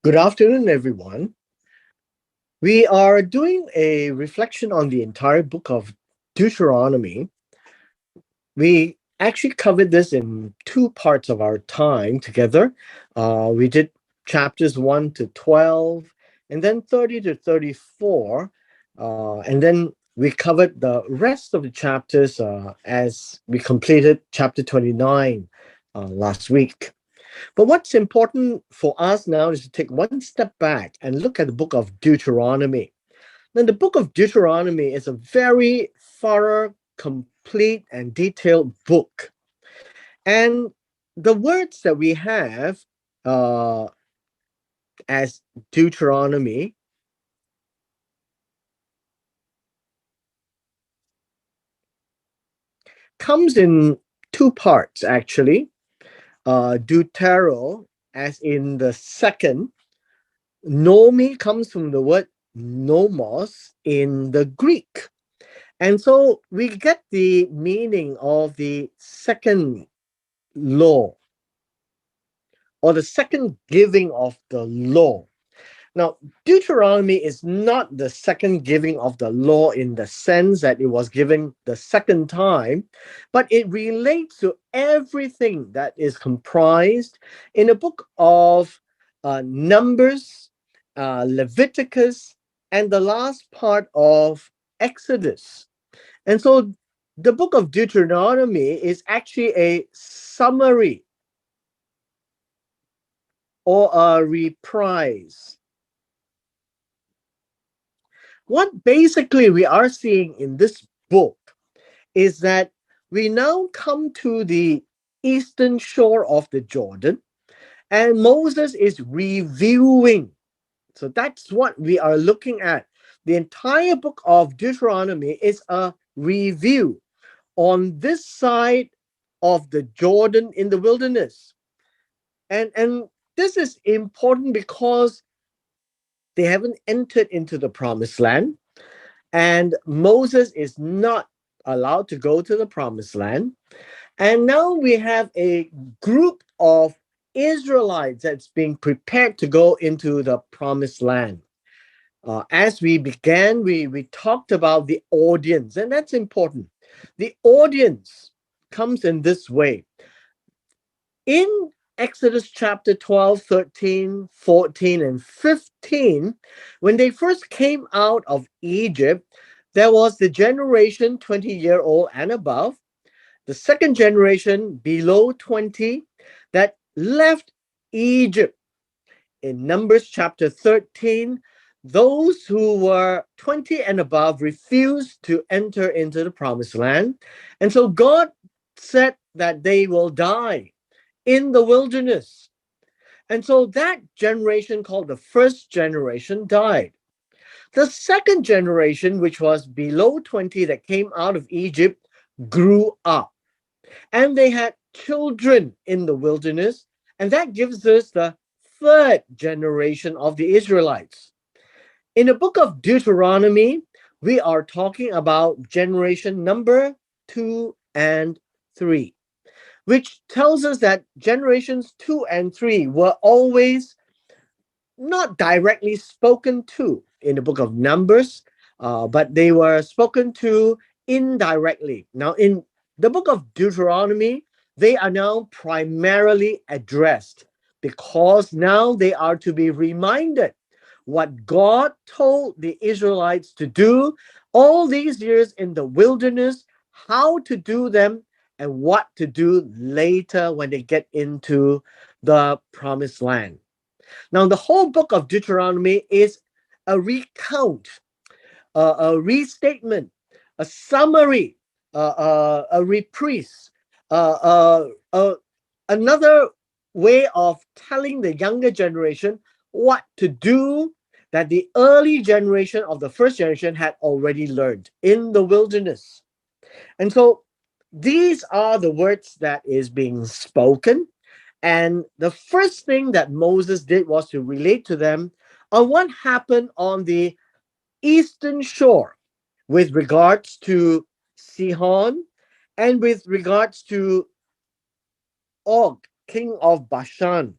Good afternoon, everyone. We are doing a reflection on the entire book of Deuteronomy. We actually covered this in two parts of our time together. We did chapters 1 to 12, and then 30 to 34. And then we covered the rest of the chapters as we completed chapter 29 last week. But what's important for us now is to take one step back and look at the book of Deuteronomy. Now, the book of Deuteronomy is a very thorough, complete, and detailed book. And the words that we have uh, as Deuteronomy comes in two parts, actually. Deutero, as in the second. Nomi comes from the word nomos in the Greek. And so we get the meaning of the second law or the second giving of the law. Now, Deuteronomy is not the second giving of the law in the sense that it was given the second time, but it relates to everything that is comprised in the book of Numbers, Leviticus, and the last part of Exodus. And so the book of Deuteronomy is actually a summary or a reprise. What basically we are seeing in this book is that we now come to the eastern shore of the Jordan, and Moses is reviewing. So that's what we are looking at. The entire book of Deuteronomy is a review on this side of the Jordan in the wilderness. And this is important because they haven't entered into the promised land, and Moses is not allowed to go to the promised land. And now we have a group of Israelites that's being prepared to go into the promised land. As we began, we talked about the audience, and that's important. The audience comes in this way. In Exodus chapter 12, 13, 14, and 15, when they first came out of Egypt, there was the generation 20-year-old and above, the second generation below 20 that left Egypt. In Numbers chapter 13, those who were 20 and above refused to enter into the promised land. And so God said that they will die in the wilderness. And so that generation, called the first generation, died. The second generation, which was below 20 that came out of Egypt, grew up. And they had children in the wilderness. And that gives us the third generation of the Israelites. In the book of Deuteronomy, we are talking about generation number 2 and 3, which tells us that generations 2 and 3 were always not directly spoken to in the book of Numbers, but they were spoken to indirectly. Now, in the book of Deuteronomy, they are now primarily addressed because now they are to be reminded what God told the Israelites to do all these years in the wilderness, how to do them, and what to do later when they get into the promised land. Now, the whole book of Deuteronomy is a recount, a restatement, a summary, a reprise, another way of telling the younger generation what to do that the early generation of the first generation had already learned in the wilderness. And so these are the words that is being spoken. And the first thing that Moses did was to relate to them on what happened on the eastern shore with regards to Sihon and with regards to Og, king of Bashan.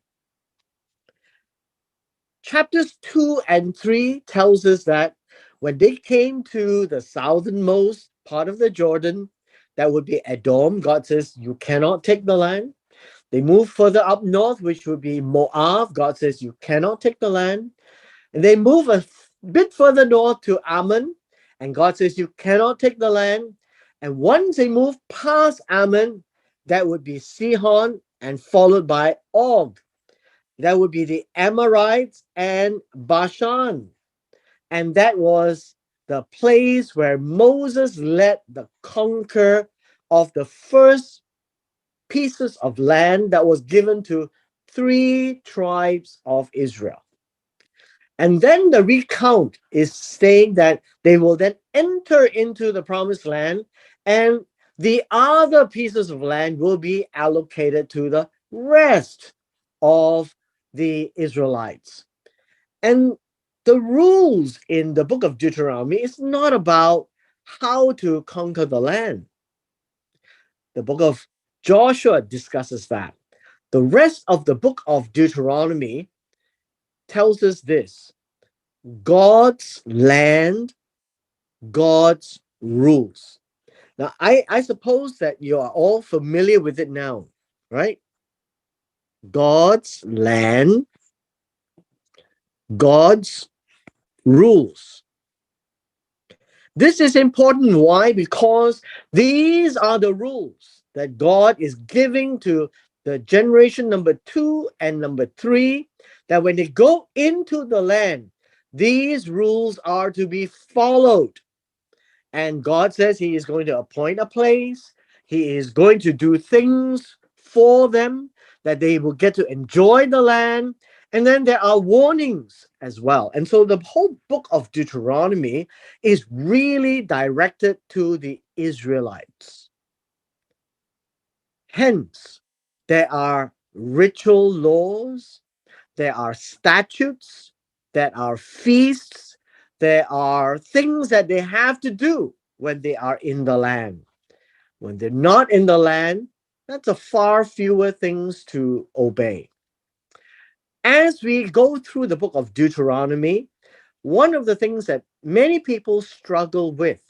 Chapters 2 and 3 tells us that when they came to the southernmost part of the Jordan, that would be Edom, God says, you cannot take the land. They move further up north, which would be Moab. God says, you cannot take the land. And they move a bit further north to Ammon, and God says, you cannot take the land. And once they move past Ammon, that would be Sihon, and followed by Og. That would be the Amorites and Bashan. And that was the place where Moses led the conquer of the first pieces of land that was given to three tribes of Israel. And then the recount is saying that they will then enter into the promised land, and the other pieces of land will be allocated to the rest of the Israelites. And the rules in the book of Deuteronomy is not about how to conquer the land. The book of Joshua discusses that. The rest of the book of Deuteronomy tells us this: God's land, God's rules. Now, I suppose that you are all familiar with it now, right? God's land, God's rules. This is important. Why? Because these are the rules that God is giving to the generation number 2 and number 3, that when they go into the land, these rules are to be followed. And God says He is going to appoint a place, He is going to do things for them, that they will get to enjoy the land. And then there are warnings as well. And so the whole book of Deuteronomy is really directed to the Israelites. Hence, there are ritual laws, there are statutes, there are feasts, there are things that they have to do when they are in the land. When they're not in the land, that's a far fewer things to obey. As we go through the book of Deuteronomy, one of the things that many people struggle with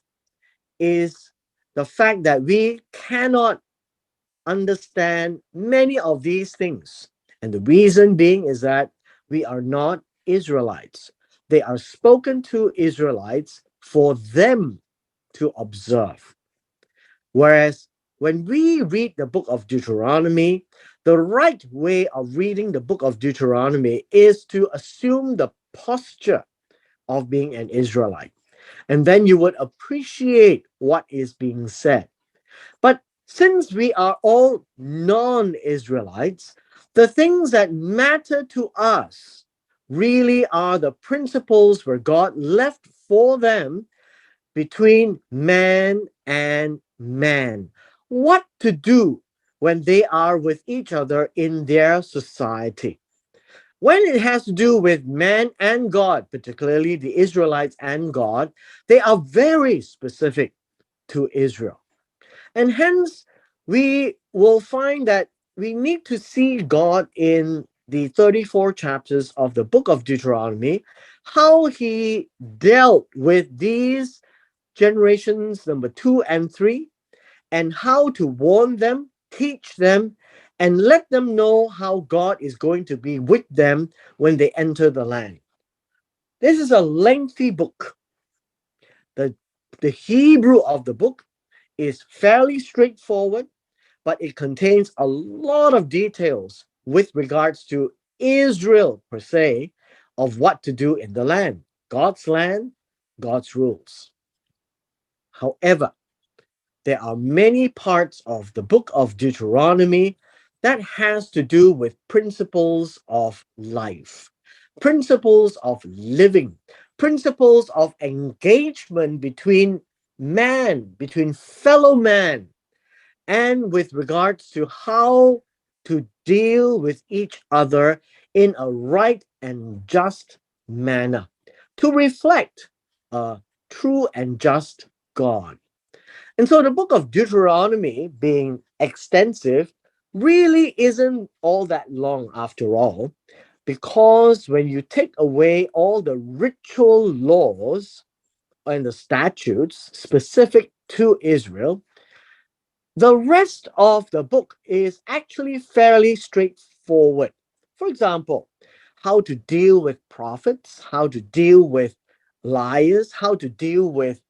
is the fact that we cannot understand many of these things. And the reason being is that we are not Israelites. They are spoken to Israelites for them to observe. Whereas when we read the book of Deuteronomy, the right way of reading the book of Deuteronomy is to assume the posture of being an Israelite. And then you would appreciate what is being said. But since we are all non-Israelites, the things that matter to us really are the principles where God left for them between man and man. What to do when they are with each other in their society. When it has to do with man and God, particularly the Israelites and God, they are very specific to Israel. And hence, we will find that we need to see God in the 34 chapters of the book of Deuteronomy, how He dealt with these generations number 2 and 3, and how to warn them, teach them, and let them know how God is going to be with them when they enter the land. This is a lengthy book. The, the Hebrew of the book is fairly straightforward, but it contains a lot of details with regards to Israel per se, of what to do in the land, God's rules. However, there are many parts of the book of Deuteronomy that has to do with principles of life, principles of living, principles of engagement between man, between fellow man, and with regards to how to deal with each other in a right and just manner, to reflect a true and just God. And so the book of Deuteronomy, being extensive, really isn't all that long after all. because when you take away all the ritual laws and the statutes specific to Israel, the rest of the book is actually fairly straightforward. For example, how to deal with prophets, how to deal with liars, how to deal with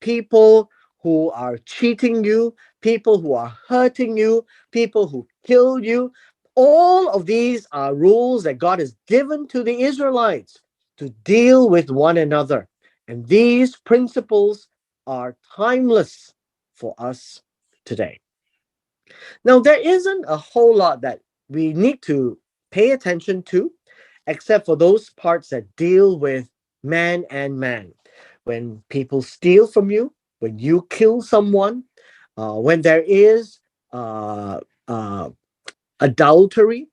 people who are cheating you, people who are hurting you, people who kill you. All of these are rules that God has given to the Israelites to deal with one another. And these principles are timeless for us today. Now, there isn't a whole lot that we need to pay attention to, except for those parts that deal with man and man. When people steal from you, when you kill someone, when there is uh, uh, adultery,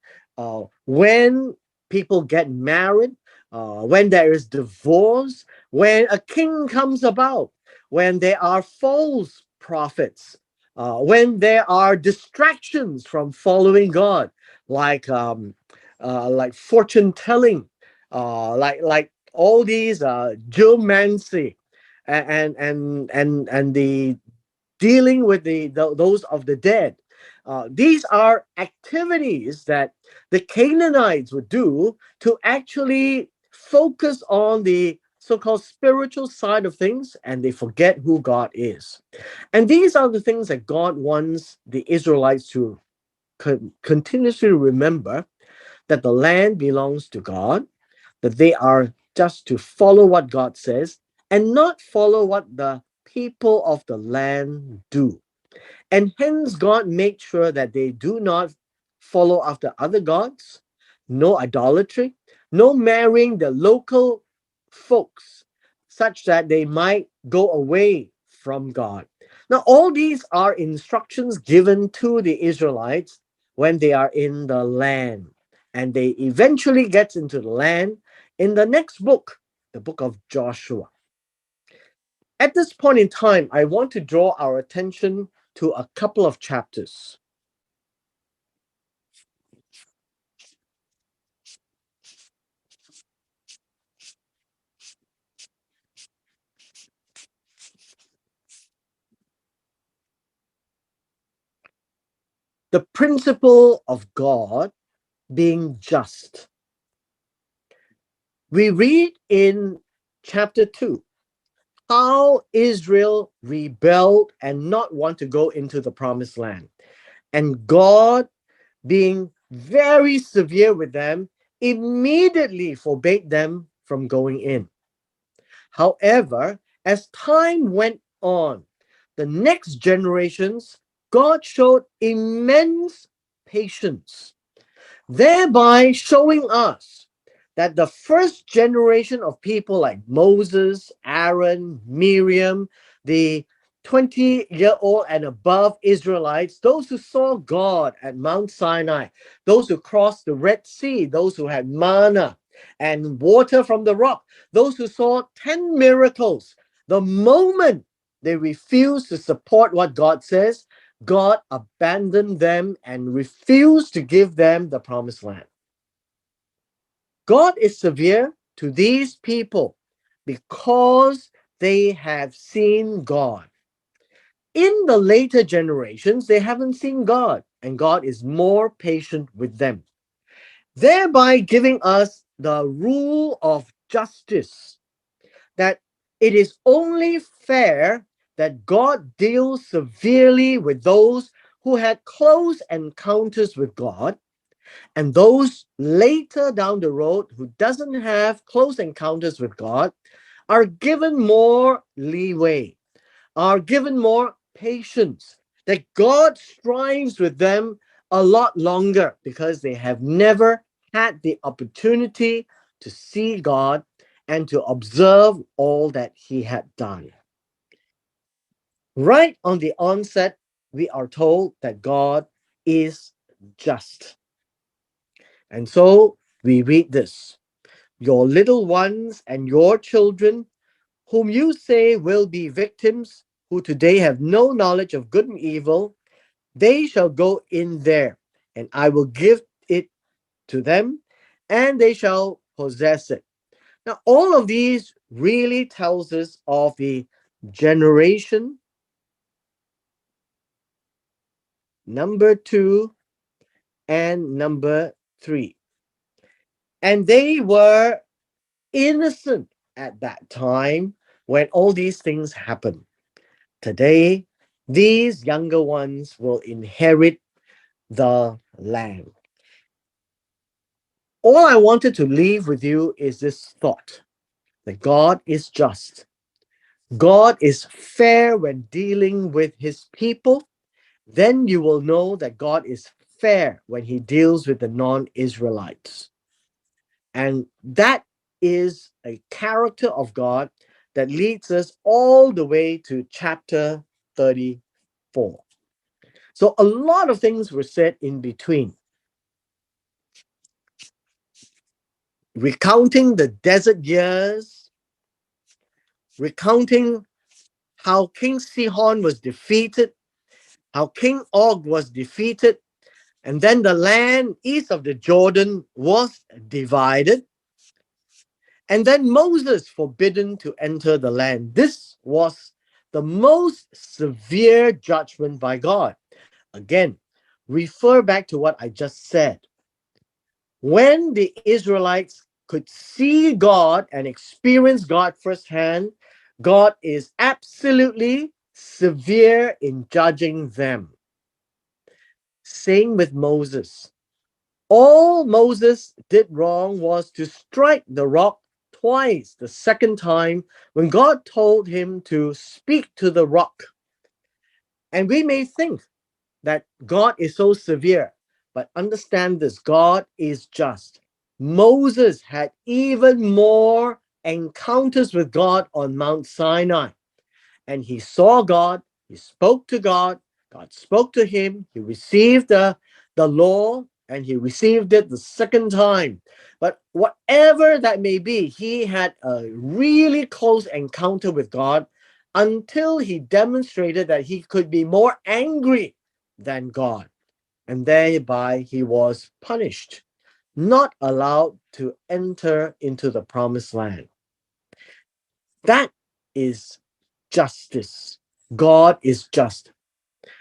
when people get married, when there is divorce, when a king comes about, when there are false prophets, when there are distractions from following God, like fortune telling, like all these geomancy, and the dealing with those of the dead. These are activities that the Canaanites would do to actually focus on the so-called spiritual side of things, and they forget who God is. And these are the things that God wants the Israelites to continuously remember, that the land belongs to God, that they are just to follow what God says and not follow what the people of the land do. And hence, God made sure that they do not follow after other gods, no idolatry, no marrying the local folks, such that they might go away from God. Now, all these are instructions given to the Israelites when they are in the land. And they eventually get into the land in the next book, the book of Joshua. At this point in time, I want to draw our attention to a couple of chapters. The principle of God being just. We read in chapter 2 how Israel rebelled and not want to go into the promised land. And God, being very severe with them, immediately forbade them from going in. However, as time went on, the next generations, God showed immense patience, thereby showing us that the first generation of people like Moses, Aaron, Miriam, the 20-year-old and above Israelites, those who saw God at Mount Sinai, those who crossed the Red Sea, those who had manna and water from the rock, those who saw 10 miracles, the moment they refused to support what God says, God abandoned them and refused to give them the promised land. God is severe to these people because they have seen God. In the later generations, they haven't seen God, and God is more patient with them, thereby giving us the rule of justice, that it is only fair that God deals severely with those who had close encounters with God, and those later down the road who doesn't have close encounters with God are given more leeway, are given more patience, that God strives with them a lot longer because they have never had the opportunity to see God and to observe all that he had done. Right on the onset, we are told that God is just. And so we read this: Your little ones and your children, whom you say will be victims, who today have no knowledge of good and evil, they shall go in there, and I will give it to them, and they shall possess it. Now, all of these really tells us of the generation number two and number three. And they were innocent at that time when all these things happen. Today, these younger ones will inherit the land. All I wanted to leave with you is this thought that God is just. God is fair when dealing with his people. Then you will know that God is fair when he deals with the non Israelites. And that is a character of God that leads us all the way to chapter 34. So a lot of things were said in between, recounting the desert years, recounting how King Sihon was defeated, how King Og was defeated, and then the land east of the Jordan was divided. And then Moses forbidden to enter the land. This was the most severe judgment by God. Again, refer back to what I just said. When the Israelites could see God and experience God firsthand, God is absolutely severe in judging them. Same with Moses. All Moses did wrong was to strike the rock twice. The second time, when God told him to speak to the rock. And we may think that God is so severe, but understand this, God is just. Moses had even more encounters with God on Mount Sinai, and he saw God, he spoke to God, God spoke to him, he received the law, and he received it the second time. But whatever that may be, he had a really close encounter with God until he demonstrated that he could be more angry than God. And thereby he was punished, not allowed to enter into the promised land. That is justice. God is just.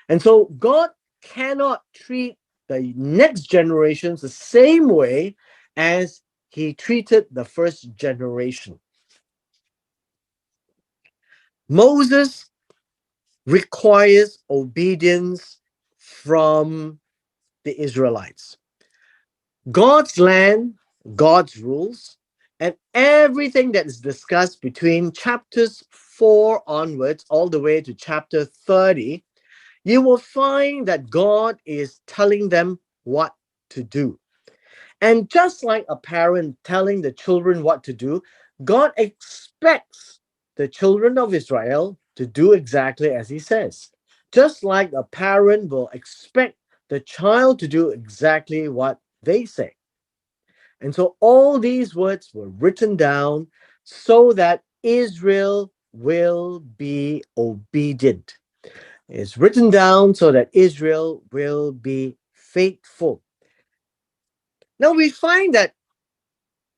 And so God cannot treat the next generations the same way as he treated the first generation. Moses requires obedience from the Israelites. God's land, God's rules, and everything that is discussed between chapters 4 onwards, all the way to chapter 30, you will find that God is telling them what to do. And just like a parent telling the children what to do, God expects the children of Israel to do exactly as he says. Just like a parent will expect the child to do exactly what they say. And so all these words were written down so that Israel will be obedient. It's written down so that Israel will be faithful. Now we find that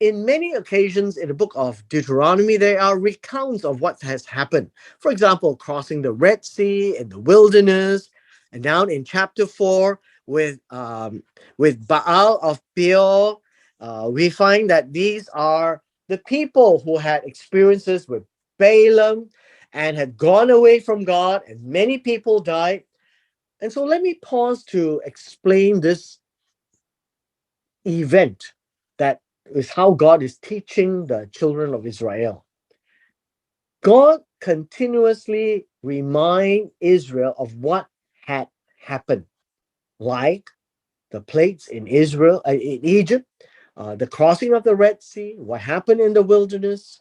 in many occasions in the book of Deuteronomy, there are recounts of what has happened. For example, crossing the Red Sea in the wilderness, and down in chapter 4 with Baal of Peor, we find that these are the people who had experiences with Balaam and had gone away from God, and many people died. And so let me pause to explain this event that is how God is teaching the children of Israel. God continuously remind Israel of what had happened, like the plagues in in Egypt, the crossing of the Red Sea, what happened in the wilderness,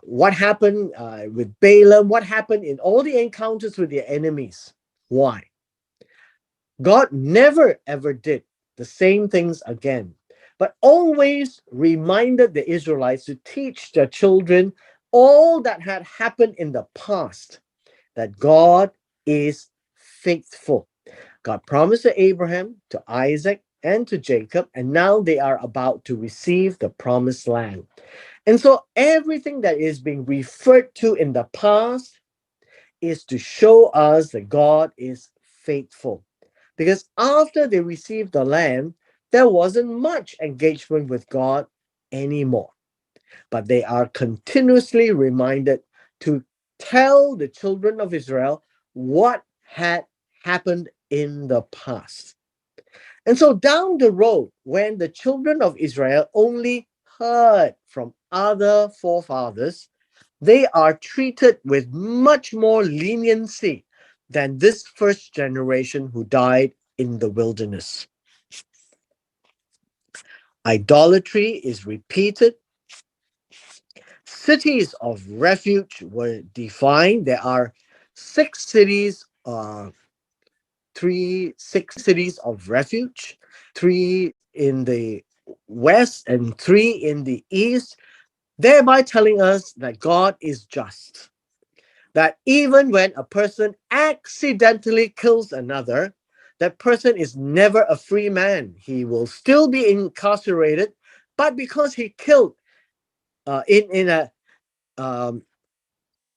what happened with Balaam, what happened in all the encounters with their enemies. Why? God never ever did the same things again, but always reminded the Israelites to teach their children all that had happened in the past, that God is faithful. God promised to Abraham, to Isaac, and to Jacob, and now they are about to receive the promised land. And so everything that is being referred to in the past is to show us that God is faithful. Because after they received the land, there wasn't much engagement with God anymore. But they are continuously reminded to tell the children of Israel what had happened in the past. And so down the road, when the children of Israel only heard from other forefathers, they are treated with much more leniency than this first generation who died in the wilderness. Idolatry is repeated. Cities of refuge were defined. There are six cities of refuge, three in the west and three in the east, thereby telling us that God is just. That even when a person accidentally kills another, that person is never a free man. He will still be incarcerated, but because he killed uh, in in a um,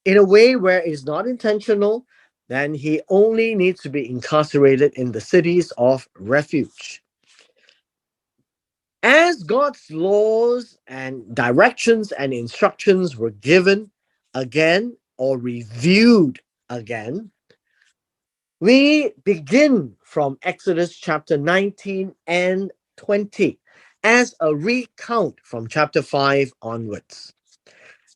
in a way where it's not intentional, then he only needs to be incarcerated in the cities of refuge. As God's laws and directions and instructions were given again or reviewed again, we begin from Exodus chapter 19 and 20 as a recount from chapter 5 onwards.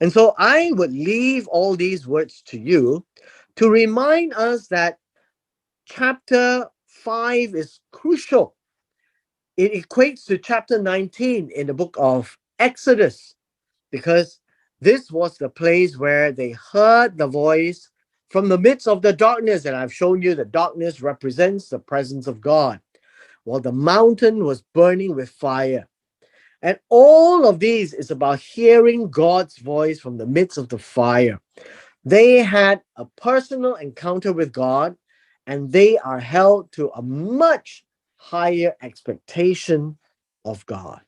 And so I would leave all these words to you to remind us that chapter 5 is crucial. It equates to chapter 19 in the book of Exodus because this was the place where they heard the voice from the midst of the darkness. And I've shown you that darkness represents the presence of God, while the mountain was burning with fire. And all of these is about hearing God's voice from the midst of the fire. They had a personal encounter with God, and they are held to a much higher expectation of God.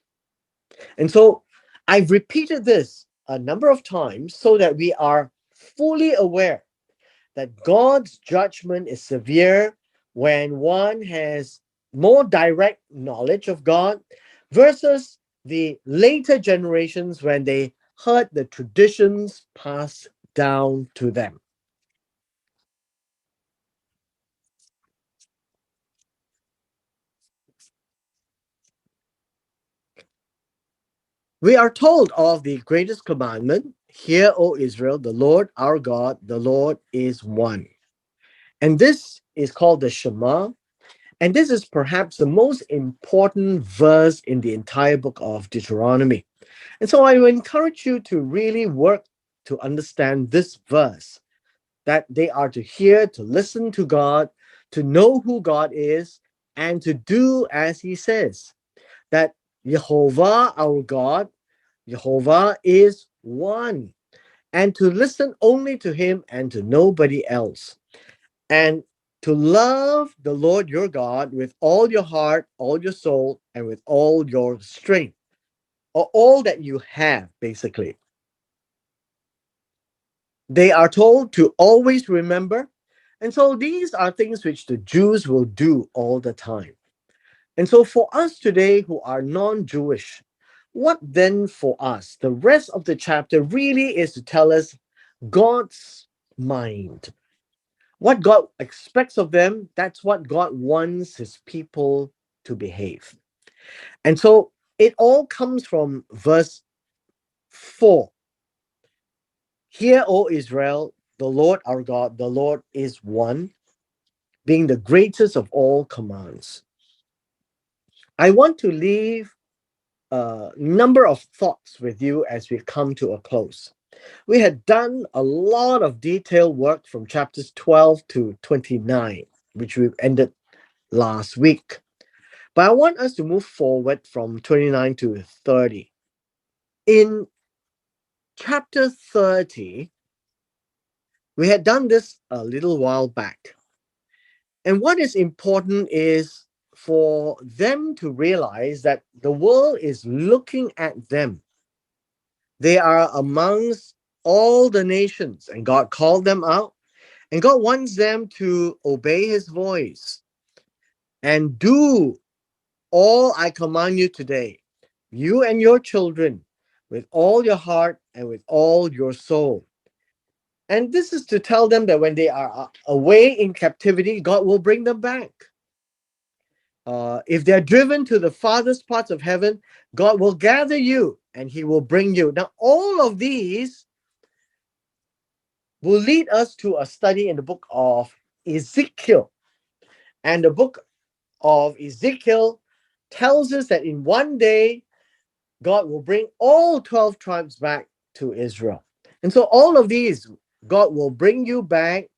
And so I've repeated this a number of times so that we are fully aware that God's judgment is severe when one has more direct knowledge of God versus the later generations when they heard the traditions passed down to them. We are told of the greatest commandment: Hear, O Israel, the Lord our God, the Lord is one. And this is called the Shema. And this is perhaps the most important verse in the entire book of Deuteronomy. And so I would encourage you to really work to understand this verse, that they are to hear, to listen to God, to know who God is, and to do as he says. That Jehovah, our God, Jehovah is one, and to listen only to him and to nobody else. And to love the Lord your God with all your heart, all your soul, and with all your strength, or all that you have, basically. They are told to always remember. And so these are things which the Jews will do all the time. And so for us today who are non Jewish, what then for us? The rest of the chapter really is to tell us God's mind. What God expects of them, that's what God wants his people to behave. And so it all comes from verse 4. Hear, O Israel, the Lord our God, the Lord is one, being the greatest of all commands. I want to leave a number of thoughts with you as we come to a close. We had done a lot of detailed work from chapters 12 to 29, which we've ended last week. But I want us to move forward from 29 to 30. In chapter 30, we had done this a little while back. And what is important is for them to realize that the world is looking at them. They are amongst all the nations, and God called them out, and God wants them to obey his voice and do all I command you today, you and your children, with all your heart and with all your soul. And this is to tell them that when they are away in captivity, God will bring them back. If they're driven to the farthest parts of heaven, God will gather you and he will bring you. Now, all of these will lead us to a study in the book of Ezekiel. And the book of Ezekiel tells us that in one day, God will bring all 12 tribes back to Israel. And so, all of these, God will bring you back,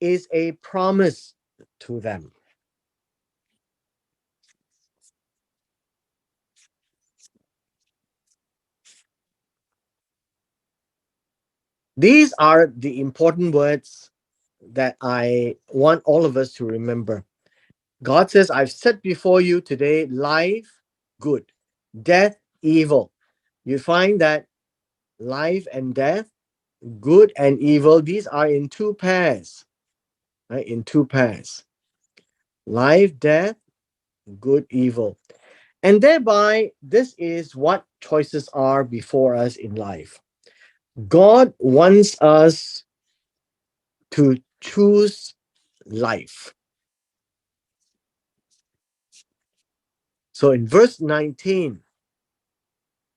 is a promise to them. These are the important words that I want all of us to remember. God says, I've set before you today life, good, death, evil. You find that life and death, good and evil, these are in two pairs, right? In two pairs. Life, death, good, evil. And thereby, this is what choices are before us in life. God wants us to choose life. So in verse 19,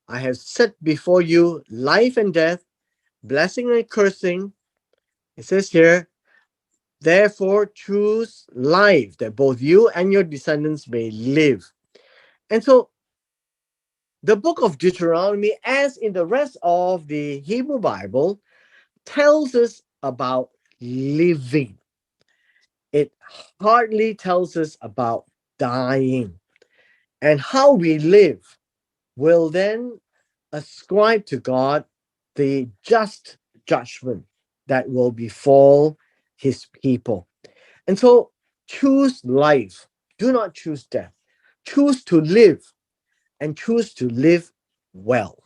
I have set before you life and death, blessing and cursing. It says here, therefore choose life that both you and your descendants may live. And so the book of Deuteronomy, as in the rest of the Hebrew Bible, tells us about living. It hardly tells us about dying. And how we live will then ascribe to God the just judgment that will befall his people. And so choose life. Do not choose death. Choose to live and choose to live well.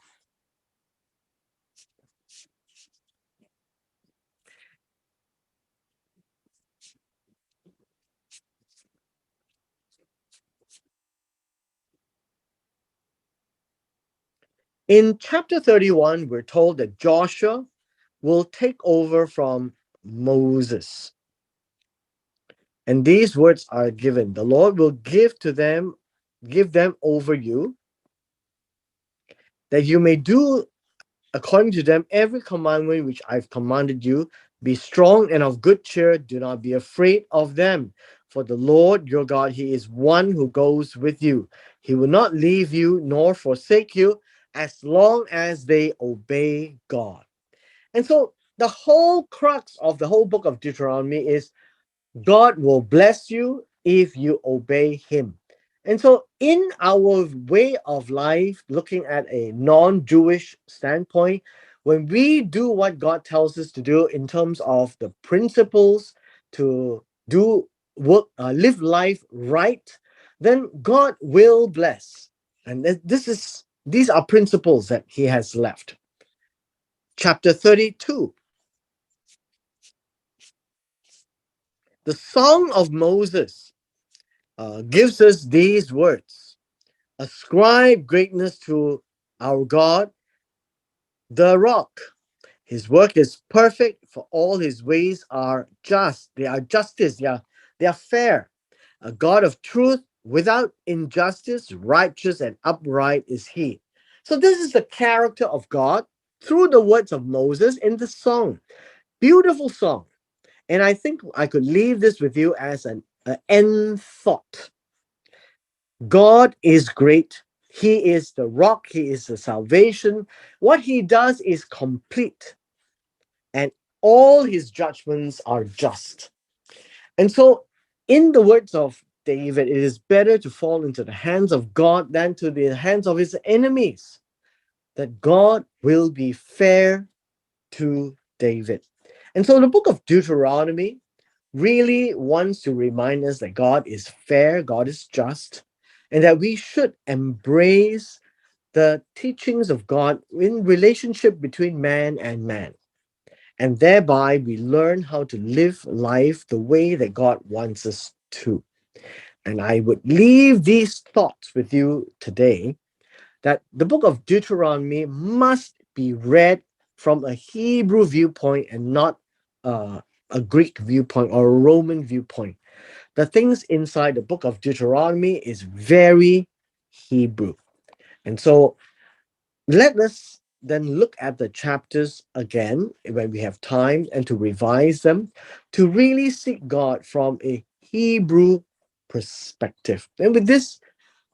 In chapter 31, we're told that Joshua will take over from Moses. And these words are given. The Lord will give them over you, that you may do according to them every commandment which I've commanded you. Be strong and of good cheer. Do not be afraid of them. For the Lord your God, he is one who goes with you. He will not leave you nor forsake you as long as they obey God. And so the whole crux of the whole book of Deuteronomy is God will bless you if you obey him. And so, in our way of life, looking at a non Jewish standpoint, when we do what God tells us to do in terms of the principles to do work, live life right, then God will bless. And these are principles that he has left. Chapter 32, the Song of Moses gives us these words: ascribe greatness to our God, the rock. His work is perfect, for all his ways are just. They are justice, they are fair. A God of truth, without injustice, righteous and upright is he. So, this is the character of God through the words of Moses in the song. Beautiful song. And I think I could leave this with you as an end thought. God is great. He is the rock. He is the salvation. What he does is complete, and all his judgments are just. And so, in the words of David, it is better to fall into the hands of God than to the hands of his enemies. That God will be fair to David. And so, the book of Deuteronomy really wants to remind us that God is fair, God is just, and that we should embrace the teachings of God in relationship between man and man. And thereby we learn how to live life the way that God wants us to. And I would leave these thoughts with you today, that the book of Deuteronomy must be read from a Hebrew viewpoint and not a Greek viewpoint or a Roman viewpoint. The things inside the book of Deuteronomy is very Hebrew. And so let us then look at the chapters again when we have time and to revise them, to really seek God from a Hebrew perspective. And with this,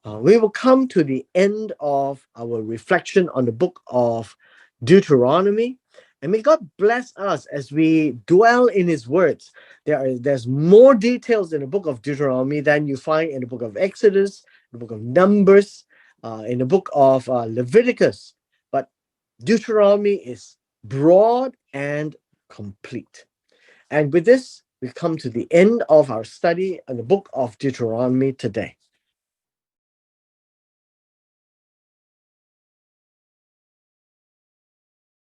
we will come to the end of our reflection on the book of Deuteronomy. And may God bless us as we dwell in His words. There's more details in the book of Deuteronomy than you find in the book of Exodus, the book of Numbers, in the book of Leviticus. But Deuteronomy is broad and complete. And with this, we come to the end of our study on the book of Deuteronomy today.